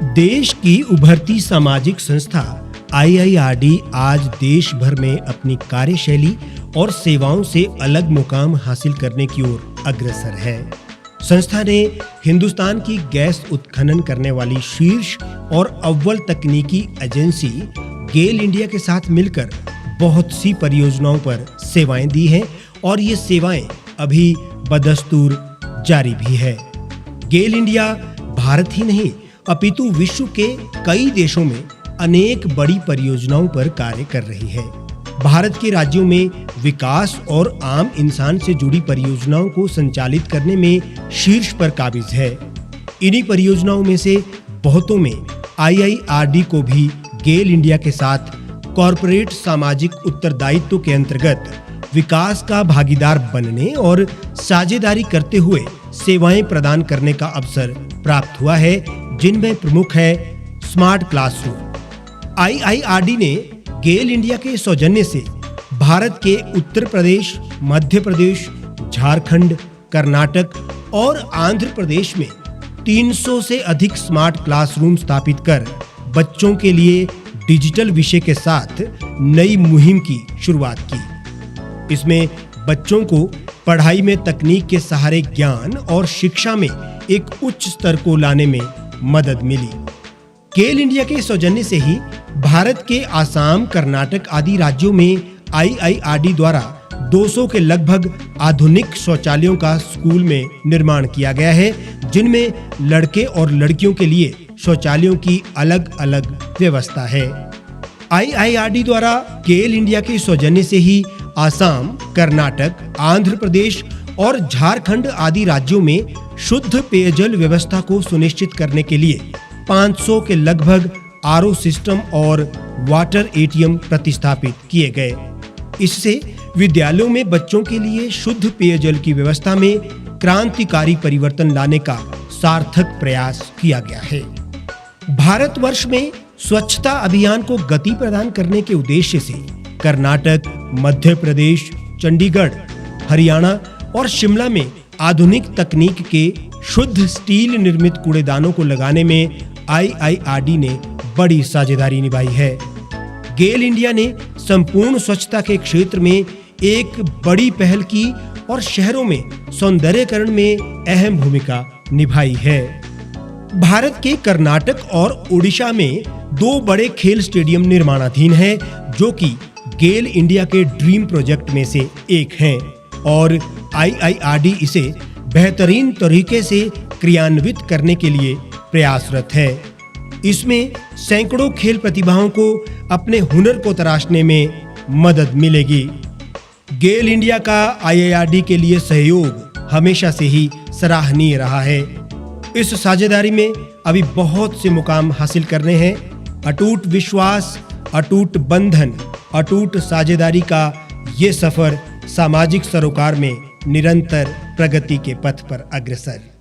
देश की उभरती सामाजिक संस्था आईआईआरडी आज देश भर में अपनी कार्यशैली और सेवाओं से अलग मुकाम हासिल करने की ओर अग्रसर है। संस्था ने हिंदुस्तान की गैस उत्खनन करने वाली शीर्ष और अव्वल तकनीकी एजेंसी गेल इंडिया के साथ मिलकर बहुत सी परियोजनाओं पर सेवाएं दी हैं और ये सेवाएं अभी बदस्तूर जारी भी है। गेल इंडिया भारत ही नहीं अपितु विश्व के कई देशों में अनेक बड़ी परियोजनाओं पर कार्य कर रही है। भारत के राज्यों में विकास और आम इंसान से जुड़ी परियोजनाओं को संचालित करने में शीर्ष पर काबिज है। इन्हीं परियोजनाओं में से बहुतों में आईआईआरडी को भी गेल इंडिया के साथ कॉरपोरेट सामाजिक उत्तरदायित्व के अंतर्गत विकास का भागीदार बनने और साझेदारी करते हुए सेवाएं प्रदान करने का अवसर प्राप्त हुआ है, जिनमें प्रमुख है स्मार्ट क्लासरूम। आईआईआरडी ने गेल इंडिया के सौजन्य से भारत के उत्तर प्रदेश, मध्य प्रदेश, झारखंड, कर्नाटक और आंध्र प्रदेश में 300 से अधिक स्मार्ट क्लासरूम स्थापित कर बच्चों के लिए डिजिटल विषय के साथ नई मुहिम की शुरुआत की। इसमें बच्चों को पढ़ाई में तकनीक के सहारे ज्ञान और शिक्षा में एक उच्च स्तर को लाने में मदद मिली। गेल इंडिया के सौजन्य से ही भारत के आसाम, कर्नाटक आदि राज्यों में आईआईआरडी द्वारा 200 के लगभग आधुनिक शौचालयों का स्कूल में निर्माण किया गया है, जिनमें लड़के और लड़कियों के लिए शौचालयों की अलग-अलग व्यवस्था है। आईआईआरडी द्वारा गेल इंडिया के सौजन्य से ही आसाम, कर्नाटक, आंध्र प्रदेश और झारखंड आदि राज्यों में शुद्ध पेयजल व्यवस्था को सुनिश्चित करने के लिए 500 के लगभग आरओ सिस्टम और वाटर एटीएम प्रतिस्थापित किए गए। इससे विद्यालयों में बच्चों के लिए शुद्ध पेयजल की व्यवस्था में क्रांतिकारी परिवर्तन लाने का सार्थक प्रयास किया गया है। भारतवर्ष में स्वच्छता अभियान को गति प्रदान करने के उद्देश्य से कर्नाटक, मध्य प्रदेश, चंडीगढ़, हरियाणा और शिमला में आधुनिक तकनीक के शुद्ध स्टील निर्मित कूड़ेदानों को लगाने में आईआईआरडी ने बड़ी साझेदारी निभाई है। गेल इंडिया ने संपूर्ण स्वच्छता के क्षेत्र में एक बड़ी पहल की और शहरों में सौंदर्यीकरण में अहम भूमिका निभाई है। भारत के कर्नाटक और ओडिशा में 2 बड़े खेल स्टेडियम निर्माणाधीन हैं, जो कि गेल इंडिया के ड्रीम प्रोजेक्ट में से एक हैं और आईआईआरडी इसे बेहतरीन तरीके से क्रियान्वित करने के लिए प्रयासरत है। इसमें सैकड़ों खेल प्रतिभाओं को अपने हुनर को तराशने में मदद मिलेगी। गेल इंडिया का आईआईआरडी के लिए सहयोग हमेशा से ही सराहनीय रहा है। इस साझेदारी में अभी बहुत से मुकाम हासिल करने हैं। अटूट विश्वास, अटूट बंधन, अटूट साझेदारी का ये सफर सामाजिक सरोकार में निरंतर प्रगति के पथ पर अग्रसर